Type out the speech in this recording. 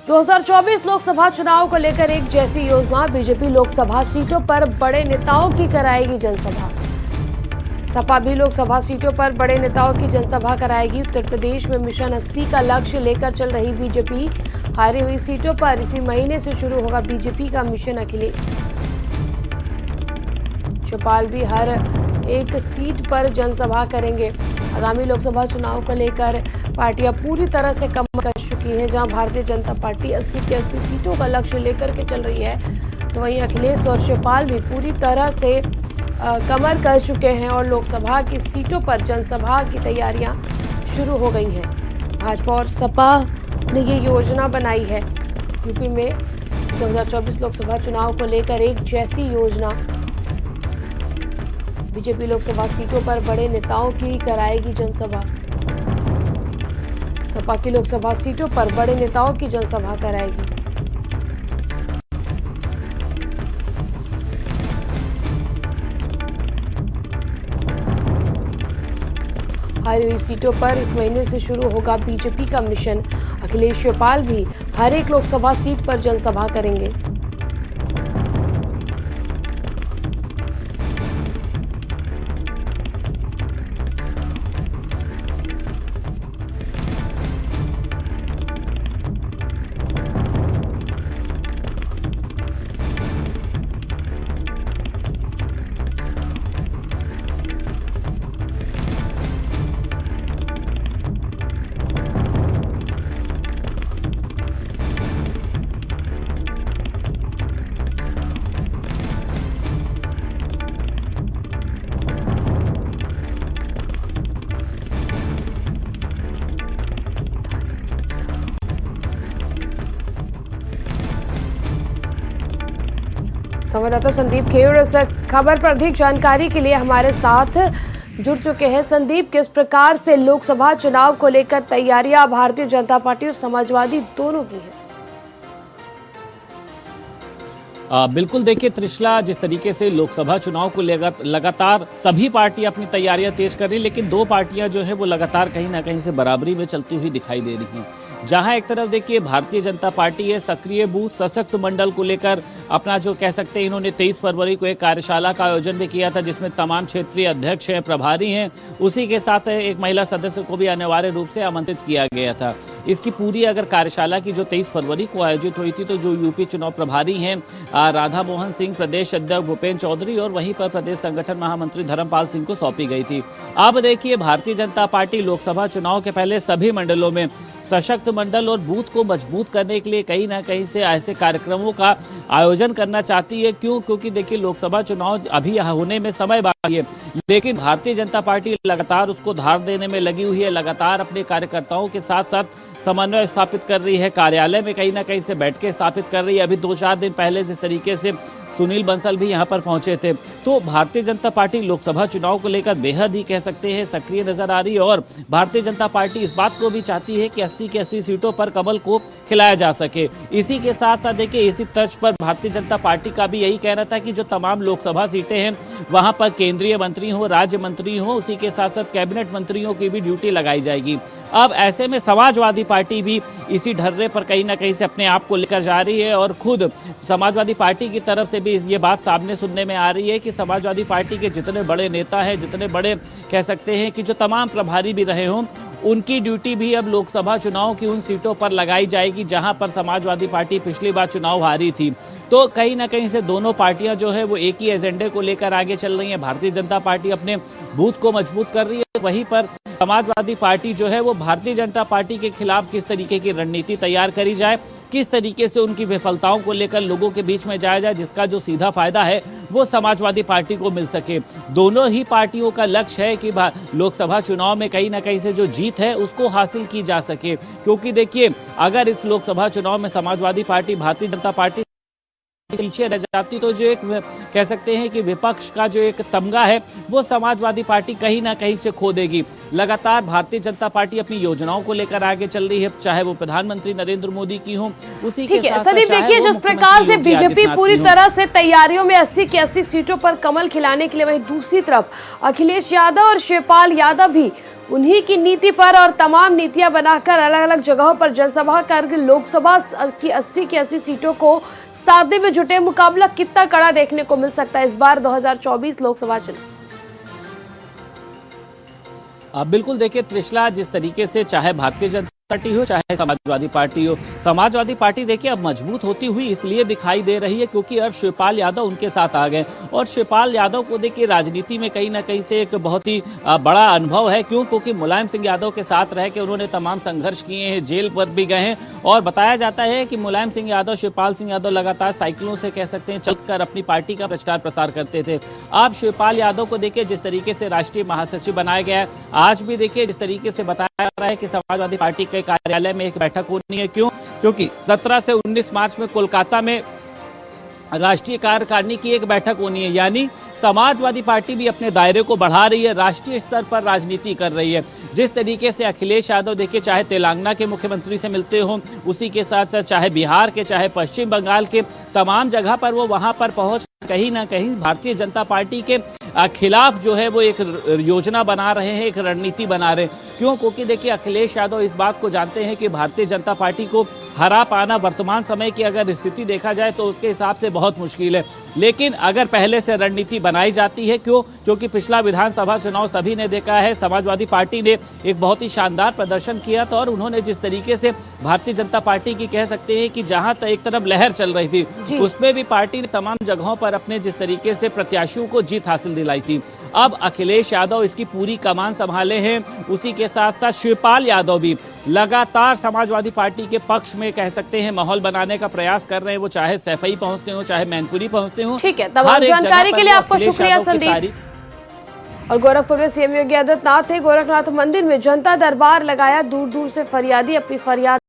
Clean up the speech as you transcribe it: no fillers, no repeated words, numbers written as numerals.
2024 लोकसभा चुनाव को लेकर एक जैसी योजना। बीजेपी लोकसभा सीटों पर बड़े नेताओं की कराएगी जनसभा। सपा भी लोकसभा सीटों पर बड़े नेताओं की जनसभा कराएगी। उत्तर प्रदेश में मिशन 80 का लक्ष्य लेकर चल रही बीजेपी हारी हुई सीटों पर इसी महीने से शुरू होगा बीजेपी का मिशन अखिलेश। शिवपाल भी हर एक सीट पर जनसभा करेंगे। आगामी लोकसभा चुनाव को लेकर पार्टियां पूरी तरह से कमर कस चुकी हैं। जहां भारतीय जनता पार्टी 80 की 80 सीटों का लक्ष्य लेकर के चल रही है, तो वहीं अखिलेश और शिवपाल भी पूरी तरह से कमर कर चुके हैं और लोकसभा की सीटों पर जनसभा की तैयारियां शुरू हो गई हैं। भाजपा और सपा ने ये योजना बनाई है। यूपी में 2024 लोकसभा चुनाव को लेकर एक जैसी योजना। बीजेपी लोकसभा सीटों पर बड़े नेताओं की कराएगी जनसभा। सपा की लोकसभा सीटों पर बड़े नेताओं की जनसभा कराएगी। हारी हुई सीटों पर इस महीने से शुरू होगा बीजेपी का मिशन। अखिलेश शिवपाल भी हर एक लोकसभा सीट पर जनसभा करेंगे। संवाददाता संदीप खेर इस खबर पर अधिक जानकारी के लिए हमारे साथ जुड़ चुके हैं। संदीप, किस प्रकार से लोकसभा चुनाव को लेकर तैयारियां भारतीय जनता पार्टी और समाजवादी दोनों की है? बिल्कुल, देखिए त्रिशला, जिस तरीके से लोकसभा चुनाव को लगातार सभी पार्टियां अपनी तैयारियां तेज कर रही, लेकिन दो पार्टियां जो है वो लगातार कहीं ना कहीं से बराबरी में चलती हुई दिखाई दे रही हैं। जहां एक तरफ देखिए भारतीय जनता पार्टी है सक्रिय बूथ सशक्त मंडल को लेकर अपना जो कह सकते हैं, इन्होंने 23 फरवरी को एक कार्यशाला का आयोजन भी किया था जिसमें तमाम क्षेत्रीय अध्यक्ष हैं, प्रभारी हैं, उसी के साथ एक महिला सदस्य को भी अनिवार्य रूप से आमंत्रित किया गया था। इसकी पूरी अगर कार्यशाला की जो 23 फरवरी को आयोजित हुई थी, तो जो यूपी चुनाव प्रभारी हैं राधा मोहन सिंह, प्रदेश अध्यक्ष भूपेन्द्र चौधरी और वहीं पर प्रदेश संगठन महामंत्री धर्मपाल सिंह को सौंपी गई थी। अब देखिए भारतीय जनता पार्टी लोकसभा चुनाव के पहले सभी मंडलों में सशक्त मंडल और बूथ को मजबूत करने के लिए कहीं ना कहीं से ऐसे कार्यक्रमों का आयोजन करना चाहती है। क्योंकि देखिए लोकसभा चुनाव अभी होने में समय बाकी है, लेकिन भारतीय जनता पार्टी लगातार उसको धार देने में लगी हुई है। लगातार अपने कार्यकर्ताओं के साथ साथ समन्वय स्थापित कर रही है, कार्यालय में कहीं ना कहीं से बैठकें स्थापित कर रही है। अभी 2-4 दिन पहले जिस तरीके से सुनील बंसल भी यहां पर पहुंचे थे, तो भारतीय जनता पार्टी लोकसभा चुनाव को लेकर बेहद ही कह सकते हैं सक्रिय नजर आ रही है। और भारतीय जनता पार्टी इस बात को भी चाहती है कि 80 की 80 सीटों पर कमल को खिलाया जा सके। इसी के साथ साथ देखिए इसी तर्ज पर भारतीय जनता पार्टी का भी यही कहना था कि जो तमाम लोकसभा सीटें हैं वहां पर केंद्रीय मंत्री हो, राज्य मंत्री हो, उसी के साथ साथ कैबिनेट मंत्रियों की भी ड्यूटी लगाई जाएगी। अब ऐसे में समाजवादी पार्टी भी इसी ढर्रे पर कहीं ना कहीं से अपने आप को लेकर जा रही है और खुद समाजवादी पार्टी की तरफ से भी ये बात सामने सुनने में आ रही है कि समाजवादी पार्टी के जितने बड़े नेता हैं, जितने बड़े कह सकते हैं कि जो तमाम प्रभारी भी रहे हों, उनकी ड्यूटी भी अब लोकसभा चुनाव की उन सीटों पर लगाई जाएगी जहां पर समाजवादी पार्टी पिछली बार चुनाव हारी थी। तो कहीं ना कहीं से दोनों पार्टियां जो है वो एक ही एजेंडे को लेकर आगे चल रही हैं। भारतीय जनता पार्टी अपने बूथ को मजबूत कर रही है, वहीं पर समाजवादी पार्टी जो है वो भारतीय जनता पार्टी के खिलाफ किस तरीके की रणनीति तैयार करी जाए, किस तरीके से उनकी विफलताओं को लेकर लोगों के बीच में जाया जाए, जिसका जो सीधा फायदा है वो समाजवादी पार्टी को मिल सके। दोनों ही पार्टियों का लक्ष्य है कि लोकसभा चुनाव में कहीं ना कहीं से जो जीत है उसको हासिल की जा सके। क्योंकि देखिए अगर इस लोकसभा चुनाव में समाजवादी पार्टी भारतीय जनता पार्टी पीछे रह जाती तो जो एक कह सकते हैं कि विपक्ष का जो एक तमगा है वो समाजवादी पार्टी कहीं ना कहीं से खो देगी। लगातार भारतीय जनता पार्टी अपनी योजनाओं को लेकर आगे चल रही है, चाहे वो प्रधानमंत्री नरेंद्र मोदी की हो, उसी के साथ सदीप देखिए जिस प्रकार से बीजेपी पूरी तरह से तैयारियों में 80 की 80 सीटों पर कमल खिलाने के लिए, वहीं दूसरी तरफ अखिलेश यादव और शिवपाल यादव भी उन्हीं की नीति पर और तमाम नीतियां बनाकर अलग अलग जगहों पर जनसभा कर लोकसभा की 80 की 80 सीटों को साधने में जुटे। मुकाबला कितना कड़ा देखने को मिल सकता है इस बार 2024 लोकसभा चुनाव। बिल्कुल देखिए त्रिशला, जिस तरीके से चाहे भारतीय जनता पार्टी हो चाहे समाजवादी पार्टी हो, समाजवादी पार्टी देखिए अब मजबूत होती हुई इसलिए दिखाई दे रही है क्योंकि अब शिवपाल यादव उनके साथ आ गए और शिवपाल यादव को देखिए राजनीति में कहीं ना कहीं से एक बहुत ही बड़ा अनुभव है। क्यों? क्योंकि मुलायम सिंह यादव के साथ रह के उन्होंने तमाम संघर्ष किए हैं, जेल पर भी गए हैं और बताया जाता है कि मुलायम सिंह यादव, शिवपाल सिंह यादव लगातार साइकिलों से कह सकते हैं चलकर अपनी पार्टी का प्रचार प्रसार करते थे। अब शिवपाल यादव को देखिए जिस तरीके से राष्ट्रीय महासचिव बनाया गया है, आज भी देखिए जिस तरीके से बताया जा रहा है कि समाजवादी पार्टी के कार्यालय में एक बैठक होनी है। क्यों? क्योंकि 17 से 19 मार्च में कोलकाता में राष्ट्रीय कार्यकारिणी की एक बैठक होनी है, यानी समाजवादी पार्टी भी अपने दायरे को बढ़ा रही है, राष्ट्रीय स्तर पर राजनीति कर रही है। जिस तरीके से अखिलेश यादव देखिए चाहे तेलंगाना के मुख्यमंत्री से मिलते हो, उसी के साथ चाहे बिहार के चाहे पश्चिम बंगाल के, तमाम जगह पर वो वहां पर पहुंच कहीं ना कहीं भारतीय जनता पार्टी के खिलाफ जो है वो एक योजना बना रहे हैं, एक रणनीति बना रहे हैं। क्यों? क्योंकि देखिए अखिलेश यादव इस बात को जानते हैं कि भारतीय जनता पार्टी को हरा पाना वर्तमान समय की अगर स्थिति देखा जाए तो उसके हिसाब से बहुत मुश्किल है, लेकिन अगर पहले से रणनीति बनाई जाती है। क्यों? क्योंकि पिछला विधानसभा चुनाव सभी ने देखा है, समाजवादी पार्टी ने एक बहुत ही शानदार प्रदर्शन किया था और उन्होंने जिस तरीके से भारतीय जनता पार्टी की कह सकते हैं कि जहां तक एक तरफ लहर चल रही थी उसमें भी पार्टी ने तमाम जगहों पर अपने जिस तरीके से प्रत्याशियों को जीत हासिल दिलाई थी। अब अखिलेश यादव इसकी पूरी कमान संभाले हैं, उसी के साथ साथ शिवपाल यादव भी लगातार समाजवादी पार्टी के पक्ष में कह सकते हैं माहौल बनाने का प्रयास कर रहे हैं। वो चाहे सैफई पहुंचते हो चाहे मैनपुरी पहुंचते हो। ठीक है, तमाम जानकारी के लिए आपको शुक्रिया संदीप। और गोरखपुर में सीएम योगी आदित्यनाथ ने गोरखनाथ मंदिर में जनता दरबार लगाया, दूर दूर से फरियादी अपनी फरियाद